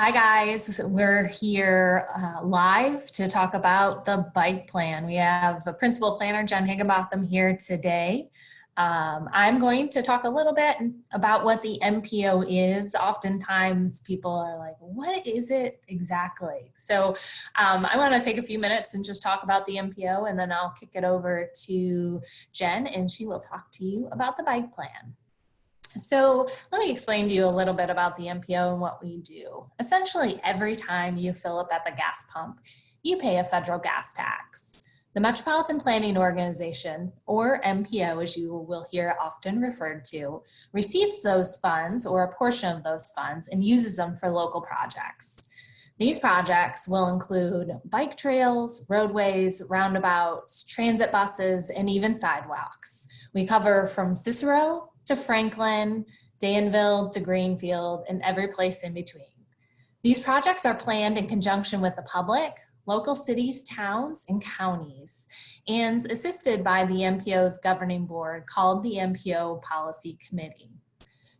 Hi guys, we're here live to talk about the bike plan. We have Principal Planner Jen Higginbotham here today. I'm going to talk a little bit about what the MPO is. Oftentimes people are like, what is it exactly? So I want to take a few minutes and just talk about the MPO, and then I'll kick it over to Jen and she will talk to you about the bike plan. So let me explain to you a little bit about the MPO and what we do. Essentially, every time you fill up at the gas pump, you pay a federal gas tax. The Metropolitan Planning Organization, or MPO as you will hear often referred to, receives those funds or a portion of those funds and uses them for local projects. These projects will include bike trails, roadways, roundabouts, transit buses, and even sidewalks. We cover from Cicero to Franklin, Danville to Greenfield, and every place in between. These projects are planned in conjunction with the public, local cities, towns, and counties, and assisted by the MPO's governing board called the MPO Policy Committee.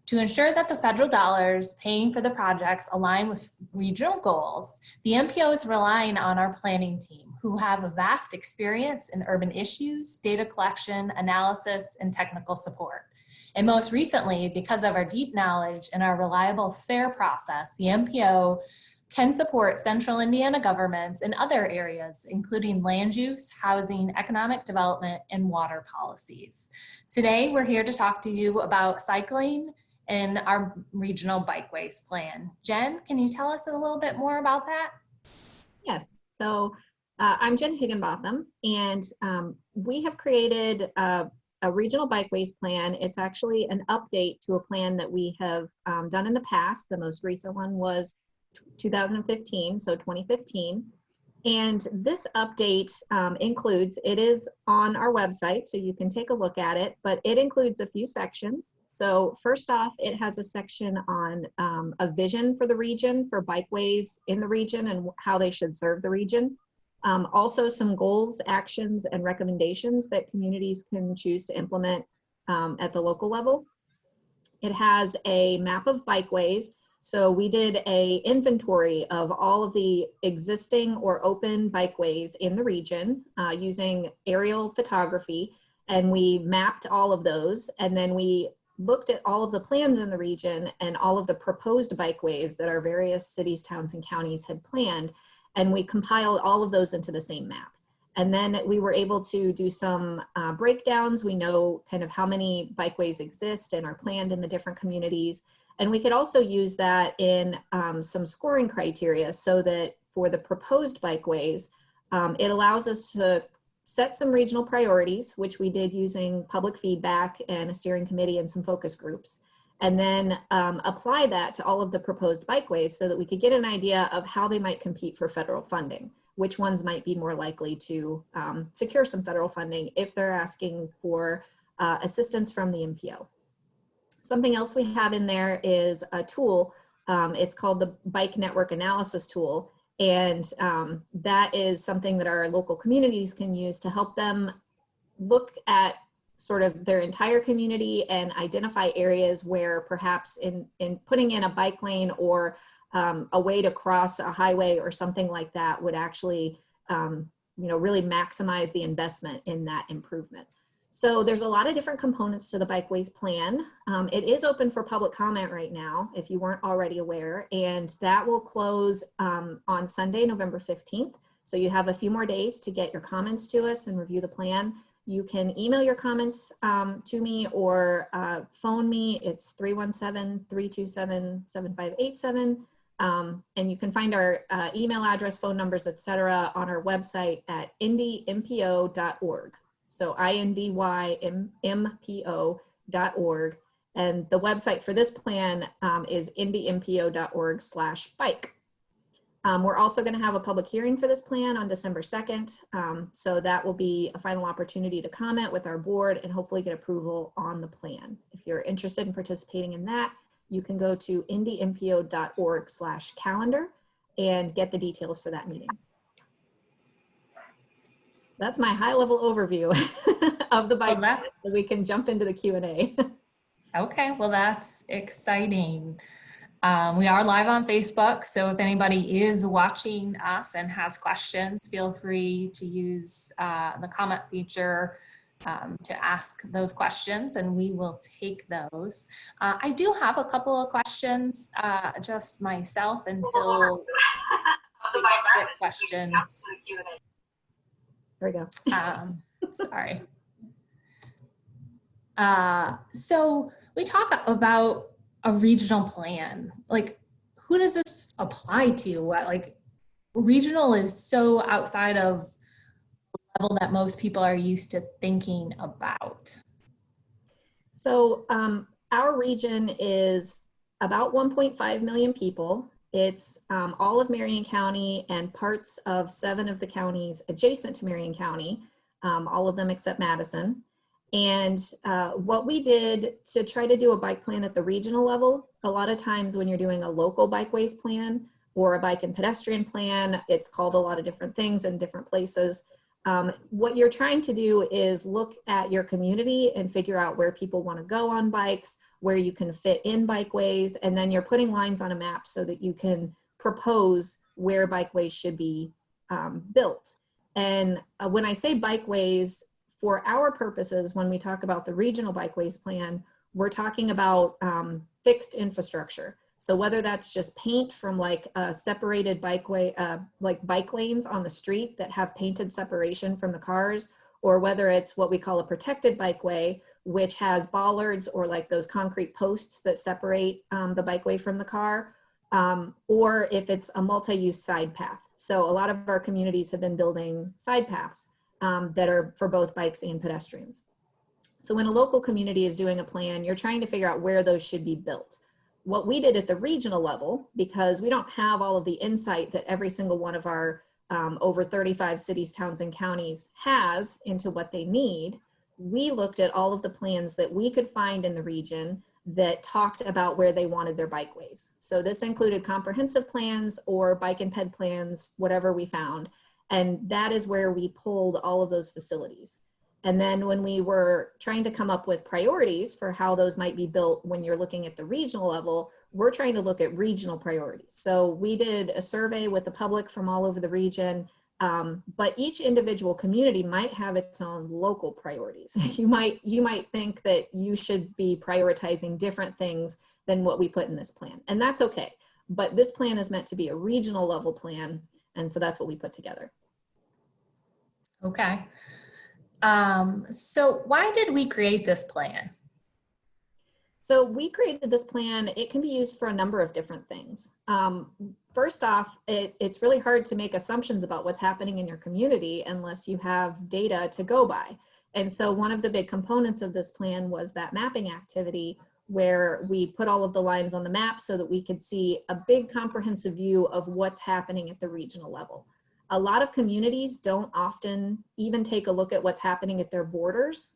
To ensure that the federal dollars paying for the projects align with regional goals, the MPO is relying on our planning team, who have a vast experience in urban issues, data collection, analysis, and technical support. And most recently, because of our deep knowledge and our reliable, fair process, the MPO can support central Indiana governments in other areas, including land use, housing, economic development, and water policies. Today, we're here to talk to you about cycling and our regional bikeways plan. Jen, can you tell us a little bit more about that? Yes, so I'm Jen Higginbotham, and we have created a regional bikeways plan. It's actually an update to a plan that we have done in the past. The most recent one was 2015, so 2015. And this update it is on our website, so you can take a look at it, but it includes a few sections. So first off, it has a section on a vision for the region, for bikeways in the region and how they should serve the region. Also some goals, actions, and recommendations that communities can choose to implement at the local level. It has a map of bikeways. So we did a inventory of all of the existing or open bikeways in the region using aerial photography, and we mapped all of those, and then we looked at all of the plans in the region and all of the proposed bikeways that our various cities, towns, and counties had planned, and we compiled all of those into the same map. And then we were able to do some breakdowns. We know kind of how many bikeways exist and are planned in the different communities. And we could also use that in some scoring criteria so that for the proposed bikeways, it allows us to set some regional priorities, which we did using public feedback and a steering committee and some focus groups, and then apply that to all of the proposed bikeways so that we could get an idea of how they might compete for federal funding, which ones might be more likely to secure some federal funding if they're asking for assistance from the MPO. Something else we have in there is a tool. It's called the Bike Network Analysis Tool. And that is something that our local communities can use to help them look at sort of their entire community and identify areas where perhaps in putting in a bike lane or a way to cross a highway or something like that would actually really maximize the investment in that improvement. So there's a lot of different components to the Bikeways plan. It is open for public comment right now, if you weren't already aware, and that will close on Sunday, November 15th. So you have a few more days to get your comments to us and review the plan. You can email your comments to me or phone me. It's 317-327-7587. And you can find our email address, phone numbers, etc. on our website at indympo.org. So indympo.org. And the website for this plan is indympo.org/bike. We're also going to have a public hearing for this plan on December 2nd. So that will be a final opportunity to comment with our board and hopefully get approval on the plan. If you're interested in participating in that, you can go to indympo.org/calendar and get the details for that meeting. That's my high-level overview of the bike, so we can jump into the Q&A. Okay, well, that's exciting. We are live on Facebook, so if anybody is watching us and has questions, feel free to use the comment feature to ask those questions, and we will take those. I do have a couple of questions, just myself, until we get questions. There we go. Sorry. So we talk about a regional plan. Like, who does this apply to? What, like, regional is so outside of the level that most people are used to thinking about. So our region is about 1.5 million people. It's all of Marion County and parts of 7 of the counties adjacent to Marion County, all of them except Madison. And what we did to try to do a bike plan at the regional level, a lot of times when you're doing a local bikeways plan or a bike and pedestrian plan, it's called a lot of different things in different places. What you're trying to do is look at your community and figure out where people want to go on bikes, where you can fit in bikeways, and then you're putting lines on a map so that you can propose where bikeways should be built. And when I say bikeways, for our purposes, when we talk about the regional bikeways plan, we're talking about fixed infrastructure. So whether that's just paint from like a separated bikeway, like bike lanes on the street that have painted separation from the cars, or whether it's what we call a protected bikeway, which has bollards or like those concrete posts that separate the bikeway from the car, or if it's a multi-use side path. So a lot of our communities have been building side paths that are for both bikes and pedestrians. So when a local community is doing a plan, you're trying to figure out where those should be built. What we did at the regional level, because we don't have all of the insight that every single one of our over 35 cities, towns, and counties has into what they need, we looked at all of the plans that we could find in the region that talked about where they wanted their bikeways. So this included comprehensive plans or bike and ped plans, whatever we found. And that is where we pulled all of those facilities. And then when we were trying to come up with priorities for how those might be built when you're looking at the regional level, we're trying to look at regional priorities. So we did a survey with the public from all over the region, but each individual community might have its own local priorities. You might think that you should be prioritizing different things than what we put in this plan, and that's okay. But this plan is meant to be a regional level plan, and so that's what we put together. Okay. So why did we create this plan? So we created this plan. It can be used for a number of different things. First off, it's really hard to make assumptions about what's happening in your community unless you have data to go by. And so one of the big components of this plan was that mapping activity, where we put all of the lines on the map so that we could see a big comprehensive view of what's happening at the regional level. A lot of communities don't often even take a look at what's happening at their borders.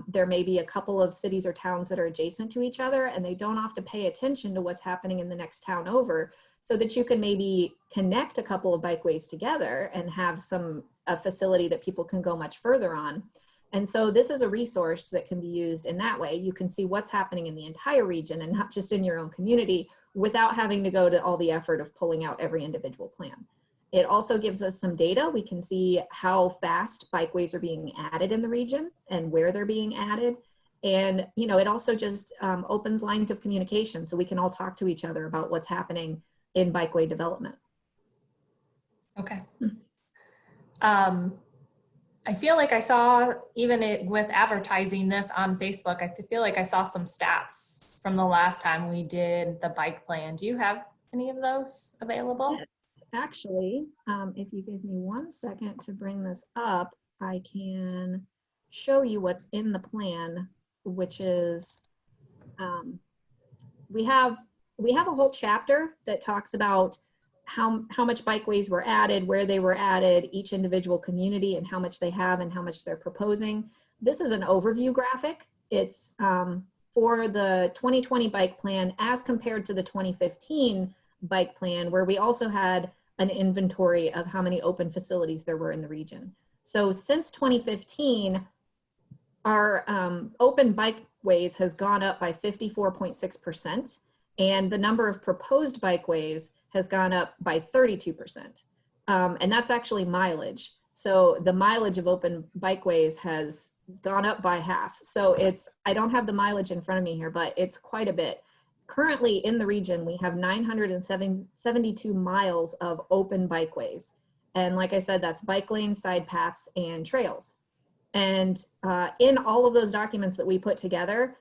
There may be a couple of cities or towns that are adjacent to each other, and they don't often pay attention to what's happening in the next town over, so that you can maybe connect a couple of bikeways together and have a facility that people can go much further on. And so this is a resource that can be used in that way. You can see what's happening in the entire region and not just in your own community without having to go to all the effort of pulling out every individual plan. It also gives us some data. We can see how fast bikeways are being added in the region and where they're being added. And, you know, it also just opens lines of communication so we can all talk to each other about what's happening in bikeway development. Okay. I feel like I saw, even with advertising this on Facebook, I feel like I saw some stats from the last time we did the bike plan. Do you have any of those available? Yes. Actually, if you give me 1 second to bring this up, I can show you what's in the plan, which is we have a whole chapter that talks about how much bikeways were added, where they were added, each individual community and how much they have and how much they're proposing. This is an overview graphic. It's for the 2020 bike plan as compared to the 2015 bike plan, where we also had an inventory of how many open facilities there were in the region. So since 2015, our open bikeways has gone up by 54.6%. and the number of proposed bikeways has gone up by 32%. And that's actually mileage. So the mileage of open bikeways has gone up by half. So I don't have the mileage in front of me here, but it's quite a bit. Currently in the region, we have 972 miles of open bikeways. And like I said, that's bike lanes, side paths, and trails. And in all of those documents that we put together,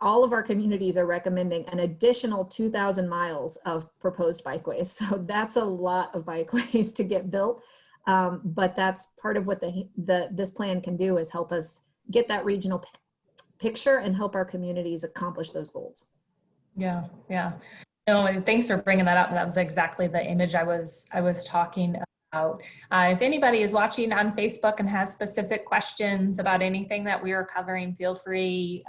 all of our communities are recommending an additional 2,000 miles of proposed bikeways. So that's a lot of bikeways to get built. But that's part of what this plan can do, is help us get that regional picture and help our communities accomplish those goals. Yeah, yeah. No, and thanks for bringing that up. That was exactly the image I was talking about. If anybody is watching on Facebook and has specific questions about anything that we are covering, feel free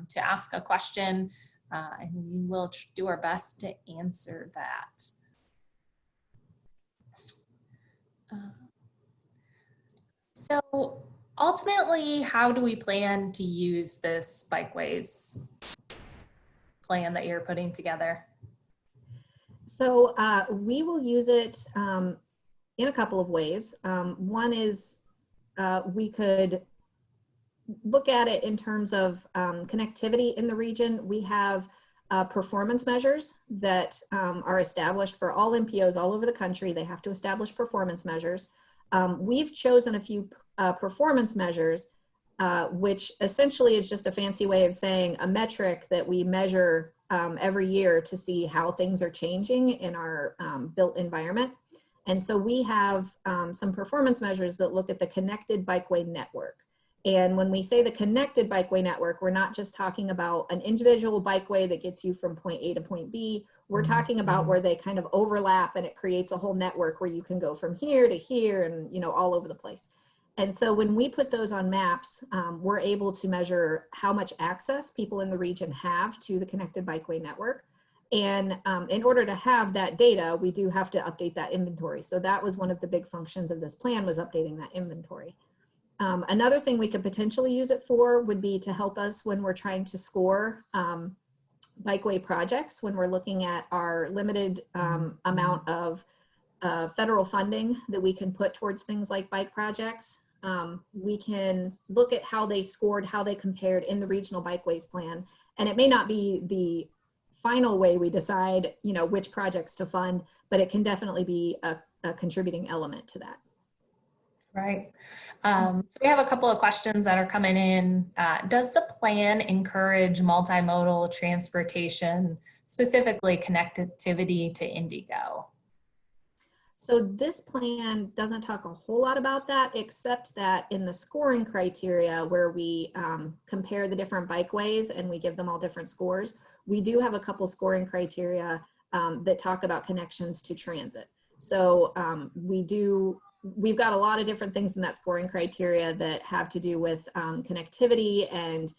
to ask a question, and we will do our best to answer that. So ultimately, how do we plan to use this Bikeways plan that you're putting together? So we will use it in a couple of ways. One is we could look at it in terms of connectivity in the region. We have performance measures that are established for all MPOs all over the country. They have to establish performance measures. We've chosen a few performance measures, which essentially is just a fancy way of saying a metric that we measure every year to see how things are changing in our built environment. And so we have some performance measures that look at the connected bikeway network. And when we say the connected bikeway network, we're not just talking about an individual bikeway that gets you from point A to point B. We're talking about where they kind of overlap and it creates a whole network where you can go from here to here and, you know, all over the place. And so when we put those on maps, we're able to measure how much access people in the region have to the connected bikeway network. And in order to have that data, we do have to update that inventory. So that was one of the big functions of this plan, was updating that inventory. Another thing we could potentially use it for would be to help us when we're trying to score bikeway projects, when we're looking at our limited amount of federal funding that we can put towards things like bike projects. We can look at how they scored, how they compared in the regional bikeways plan. And it may not be the final way we decide, you know, which projects to fund, but it can definitely be a contributing element to that. Right. So we have a couple of questions that are coming in. Does the plan encourage multimodal transportation, specifically connectivity to Indigo? So this plan doesn't talk a whole lot about that, except that in the scoring criteria where we compare the different bikeways and we give them all different scores, we do have a couple scoring criteria that talk about connections to transit. So we've got a lot of different things in that scoring criteria that have to do with connectivity and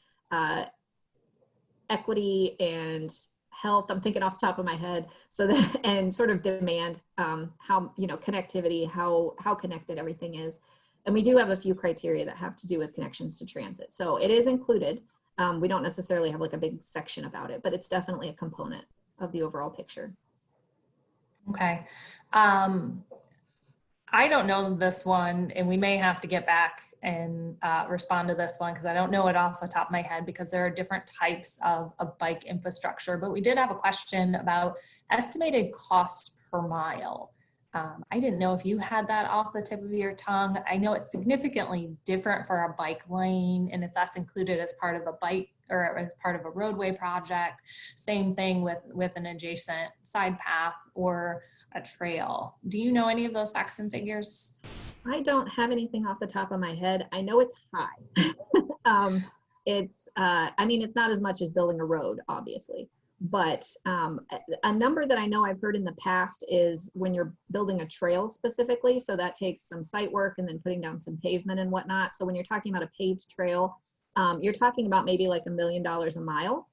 equity and health. I'm thinking off the top of my head. So that, and sort of demand, how, you know, connectivity, how connected everything is. And we do have a few criteria that have to do with connections to transit. So it is included. We don't necessarily have like a big section about it, but it's definitely a component of the overall picture. Okay. I don't know this one, and we may have to get back and respond to this one because I don't know it off the top of my head, because there are different types of bike infrastructure. But we did have a question about estimated cost per mile. I didn't know if you had that off the tip of your tongue. I know it's significantly different for a bike lane, and if that's included as part of a bike or as part of a roadway project. Same thing with an adjacent side path or a trail. Do you know any of those facts and figures? I don't have anything off the top of my head. I know it's high. I mean, it's not as much as building a road, obviously, but a number that I know I've heard in the past is when you're building a trail specifically. So that takes some site work and then putting down some pavement and whatnot. So when you're talking about a paved trail, you're talking about maybe like $1 million a mile.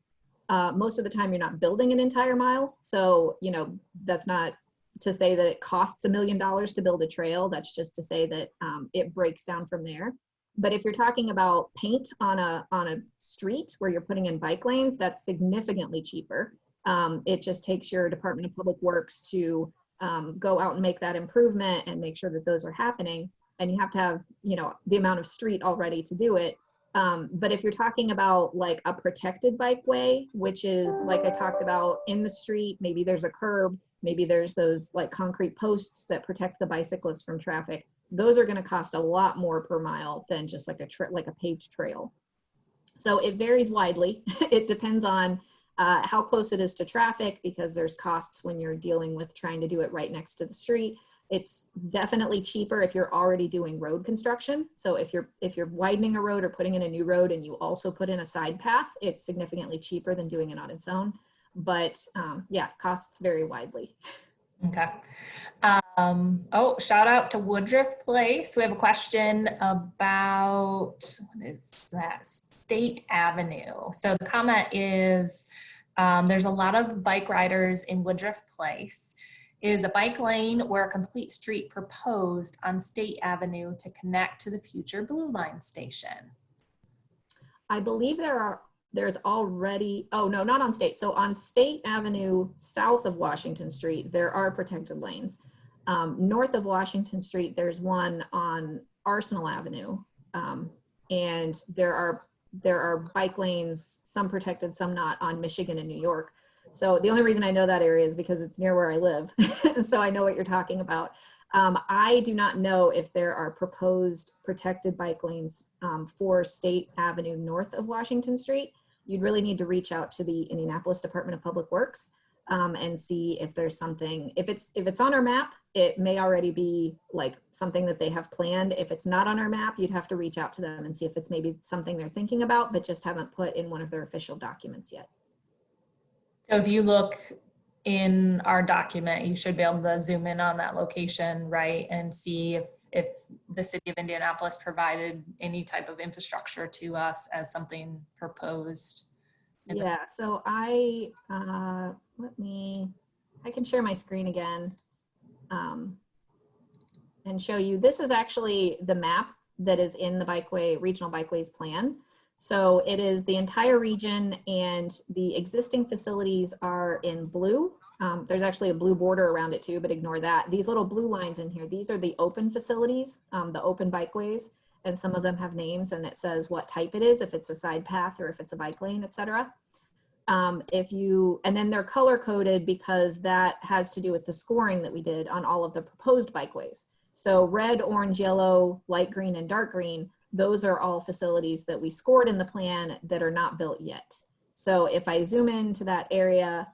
Most of the time you're not building an entire mile. So, you know, that's not to say that it costs $1 million to build a trail. That's just to say that it breaks down from there. But if you're talking about paint on a street where you're putting in bike lanes, that's significantly cheaper. It just takes your Department of Public Works to go out and make that improvement and make sure that those are happening. And you have to have, you know, the amount of street already to do it. But if you're talking about like a protected bikeway, which is like I talked about in the street, maybe there's a curb, maybe there's those like concrete posts that protect the bicyclists from traffic. Those are going to cost a lot more per mile than just like a paved trail. So it varies widely. It depends on how close it is to traffic, because there's costs when you're dealing with trying to do it right next to the street. It's definitely cheaper if you're already doing road construction. So if you're widening a road or putting in a new road and you also put in a side path, it's significantly cheaper than doing it on its own. But yeah, costs vary widely. Okay. Oh, shout out to Woodruff Place. We have a question about, what is that? State Avenue. So the comment is, there's a lot of bike riders in Woodruff Place. Is a bike lane or a complete street proposed on State Avenue to connect to the future Blue Line station? I believe there's already, oh no, not on State. So on State Avenue, south of Washington Street, there are protected lanes. North of Washington Street, there's one on Arsenal Avenue. And there are bike lanes, some protected, some not, on Michigan and New York. So the only reason I know that area is because it's near where I live. So I know what you're talking about. I do not know if there are proposed protected bike lanes for State Avenue north of Washington Street. You'd really need to reach out to the Indianapolis Department of Public Works and see if there's something. If it's on our map, it may already be like something that they have planned. If it's not on our map, you'd have to reach out to them and see if it's maybe something they're thinking about, but just haven't put in one of their official documents yet. So if you look in our document, you should be able to zoom in on that location, right? And see if the city of Indianapolis provided any type of infrastructure to us as something proposed. Yeah, so I can share my screen again and show you. This is actually the map that is in the regional bikeways plan. So it is the entire region, and the existing facilities are in blue. There's actually a blue border around it too, but ignore that. These little blue lines in here, these are the open facilities, the open bikeways, and some of them have names and it says what type it is, if it's a side path or if it's a bike lane, etc. And then they're color coded because that has to do with the scoring that we did on all of the proposed bikeways. So red, orange, yellow, light green, and dark green, those are all facilities that we scored in the plan that are not built yet. So if I zoom into that area,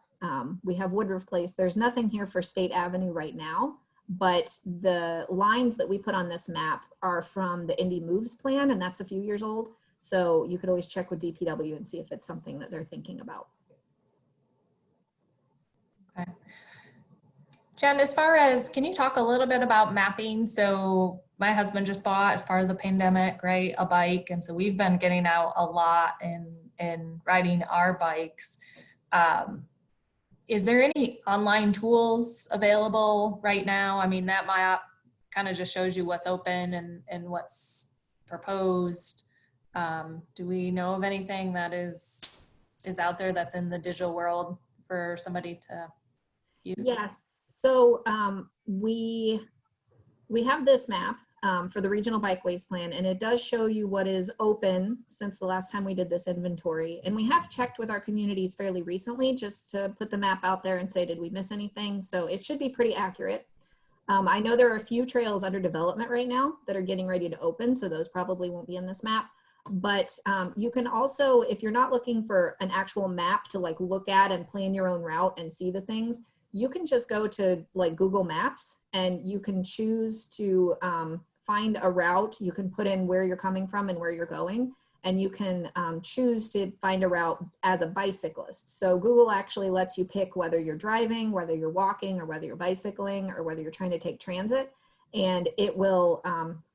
we have Woodruff Place. There's nothing here for State Avenue right now, but the lines that we put on this map are from the Indy Moves plan, and that's a few years old. So you could always check with DPW and see if it's something that they're thinking about. Okay. Jen, as far as, can you talk a little bit about mapping? So my husband just bought, as part of the pandemic, right, a bike. And so we've been getting out a lot and riding our bikes. Is there any online tools available right now? I mean, that map kind of just shows you what's open and what's proposed. Do we know of anything that is out there that's in the digital world for somebody to use? Yes. So we have this map for the regional bikeways plan, and it does show you what is open since the last time we did this inventory. And we have checked with our communities fairly recently just to put the map out there and say, did we miss anything? So it should be pretty accurate. I know there are a few trails under development right now that are getting ready to open, so those probably won't be in this map. But you can also, if you're not looking for an actual map to like look at and plan your own route and see the things, you can just go to like Google Maps and you can choose to find a route. You can put in where you're coming from and where you're going, and you can choose to find a route as a bicyclist. So Google actually lets you pick whether you're driving, whether you're walking, or whether you're bicycling, or whether you're trying to take transit, and it will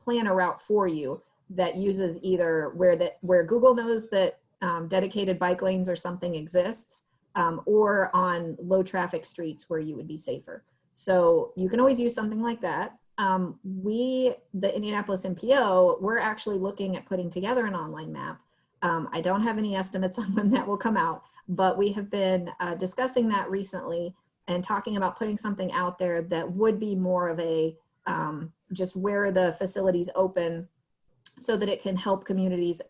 plan a route for you that uses either where Google knows that dedicated bike lanes or something exists, or on low traffic streets where you would be safer. So you can always use something like that. The Indianapolis NPO, we're actually looking at putting together an online map I don't have any estimates on when that will come out, but we have been discussing that recently and talking about putting something out there that would be more of a just where the facilities open, so that it can help communities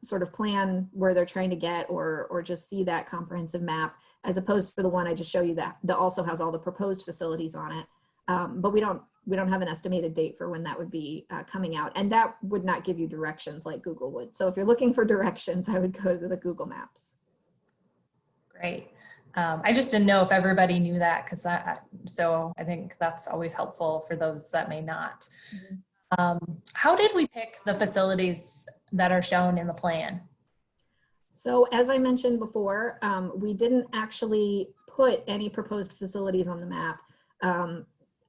sort of plan where they're trying to get, or just see that comprehensive map, as opposed to the one I just show you that also has all the proposed facilities on it. But we don't have an estimated date for when that would be coming out, and that would not give you directions like Google would. So if you're looking for directions, I would go to the Google Maps. Great. I just didn't know if everybody knew that, so I think that's always helpful for those that may not. How did we pick the facilities that are shown in the plan? So as I mentioned before, we didn't actually put any proposed facilities on the map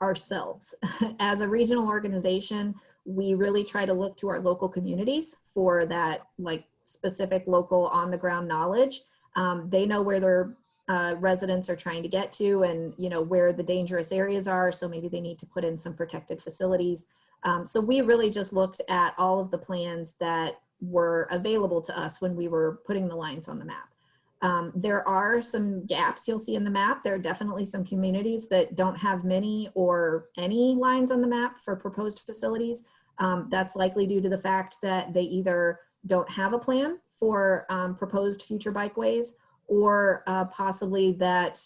ourselves. As a regional organization, we really try to look to our local communities for that like specific local on the ground knowledge. They know where their residents are trying to get to, and where the dangerous areas are. So maybe they need to put in some protected facilities. So we really just looked at all of the plans that were available to us when we were putting the lines on the map. There are some gaps you'll see in the map. There are definitely some communities that don't have many or any lines on the map for proposed facilities. That's likely due to the fact that they either don't have a plan for proposed future bikeways, or possibly that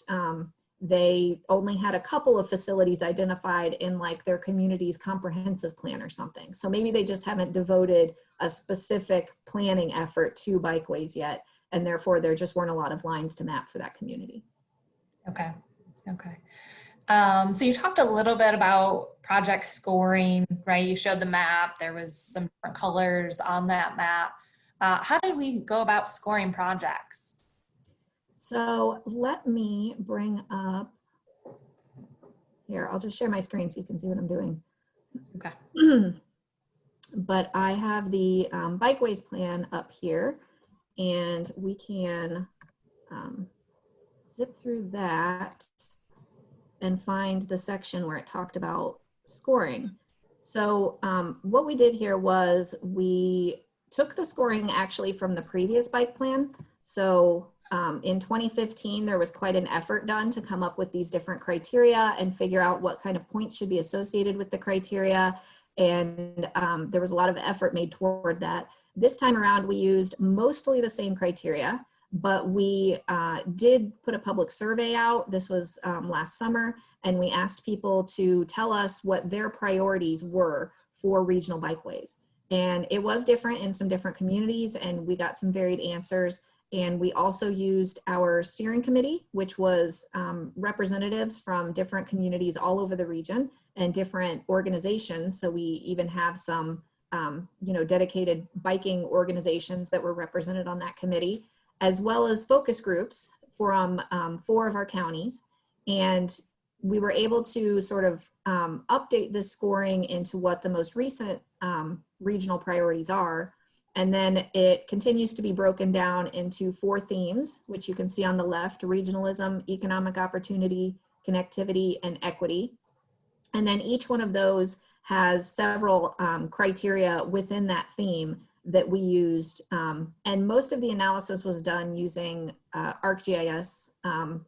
they only had a couple of facilities identified in like their community's comprehensive plan or something. So maybe they just haven't devoted a specific planning effort to bikeways yet, and therefore there just weren't a lot of lines to map for that community. Okay. So you talked a little bit about project scoring, right? You showed the map. There was some different colors on that map. How did we go about scoring projects? So let me bring up here. I'll just share my screen so you can see what I'm doing. Okay. But I have the Bikeways plan up here, and we can zip through that and find the section where it talked about scoring. So what we did here was we took the scoring actually from the previous bike plan. So in 2015, there was quite an effort done to come up with these different criteria and figure out what kind of points should be associated with the criteria. And there was a lot of effort made toward that. This time around, we used mostly the same criteria, but we did put a public survey out. This was last summer, and we asked people to tell us what their priorities were for regional bikeways. And it was different in some different communities, and we got some varied answers. And we also used our steering committee, which was representatives from different communities all over the region and different organizations. So we even have some dedicated biking organizations that were represented on that committee, as well as focus groups from 4 of our counties. And we were able to sort of update this scoring into what the most recent regional priorities are. And then it continues to be broken down into 4 themes, which you can see on the left: regionalism, economic opportunity, connectivity, and equity. And then each one of those has several criteria within that theme that we used. And most of the analysis was done using ArcGIS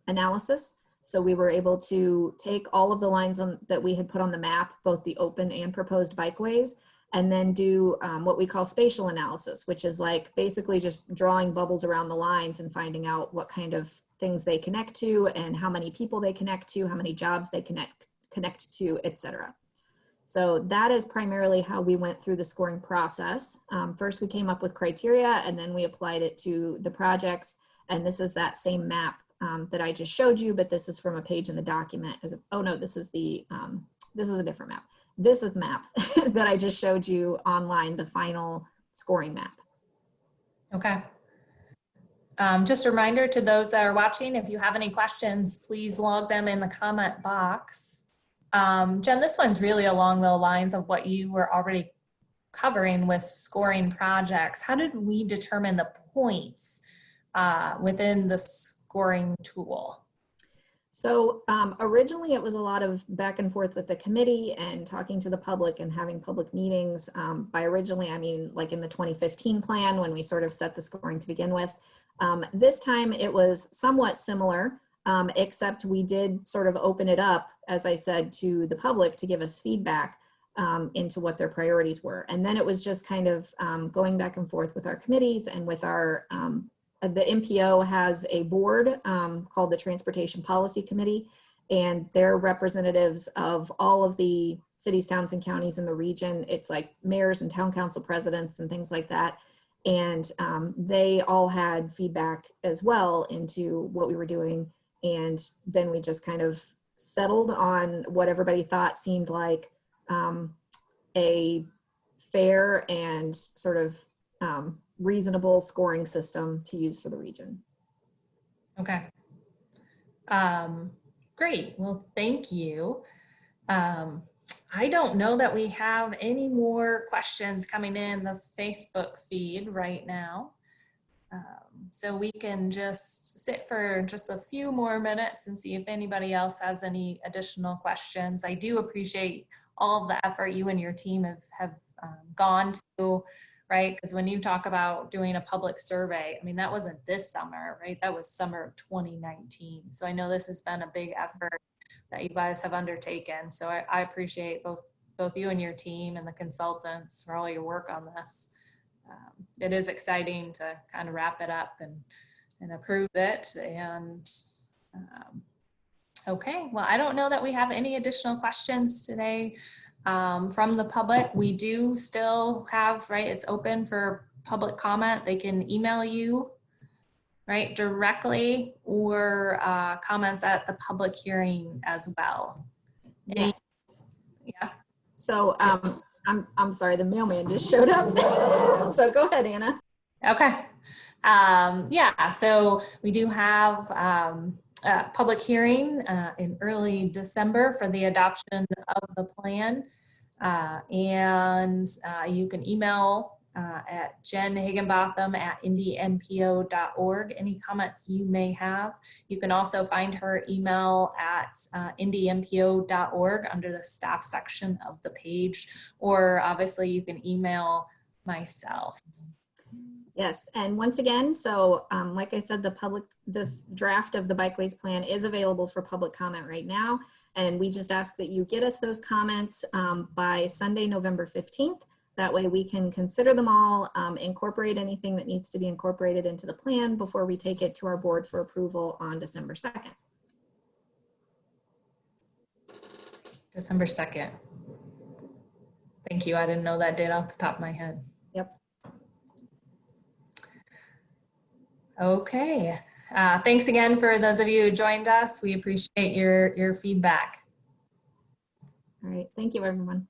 analysis. So we were able to take all of the lines that we had put on the map, both the open and proposed bikeways, and then do what we call spatial analysis, which is like basically just drawing bubbles around the lines and finding out what kind of things they connect to and how many people they connect to, how many jobs they connect to, etc. So that is primarily how we went through the scoring process. First, we came up with criteria, and then we applied it to the projects. And this is that same map that I just showed you, but this is from a page in the document. Oh no, this is a different map. This is the map that I just showed you online, the final scoring map. Okay. Just a reminder to those that are watching, if you have any questions, please log them in the comment box. Jen, this one's really along the lines of what you were already covering with scoring projects. How did we determine the points within the scoring tool? So originally it was a lot of back and forth with the committee and talking to the public and having public meetings. By originally, I mean like in the 2015 plan when we sort of set the scoring to begin with. This time it was somewhat similar, except we did sort of open it up, as I said, to the public to give us feedback into what their priorities were. And then it was just kind of going back and forth with our committees and with our the MPO has a board called the Transportation Policy Committee, and they're representatives of all of the cities, towns, and counties in the region. It's like mayors and town council presidents and things like that. And they all had feedback as well into what we were doing. And then we just kind of settled on what everybody thought seemed like a fair and sort of reasonable scoring system to use for the region. Okay. Great. Well, thank you. I don't know that we have any more questions coming in the Facebook feed right now. So we can just sit for just a few more minutes and see if anybody else has any additional questions. I do appreciate all of the effort you and your team have gone to, right? Because when you talk about doing a public survey, I mean, that wasn't this summer, right? That was summer of 2019. So I know this has been a big effort that you guys have undertaken. So I appreciate both you and your team and the consultants for all your work on this. It is exciting to kind of wrap it up and approve it. And okay, well, I don't know that we have any additional questions today from the public. We do still have, right, it's open for public comment. They can email you, right, directly, or comments at the public hearing as well. Yes. Yeah. So I'm sorry, the mailman just showed up. So go ahead, Anna. Okay. Yeah, so we do have a public hearing in early December for the adoption of the plan. And you can email at Jen Higginbotham at indympo.org. Any comments you may have. You can also find her email at indympo.org under the staff section of the page, or obviously you can email myself. Yes, and once again, so like I said, this draft of the Bikeways plan is available for public comment right now. And we just ask that you get us those comments by Sunday, November 15th. That way we can consider them all, incorporate anything that needs to be incorporated into the plan before we take it to our board for approval on December 2nd. December 2nd. Thank you. I didn't know that date off the top of my head. Yep. Okay. Thanks again for those of you who joined us. We appreciate your feedback. All right. Thank you, everyone.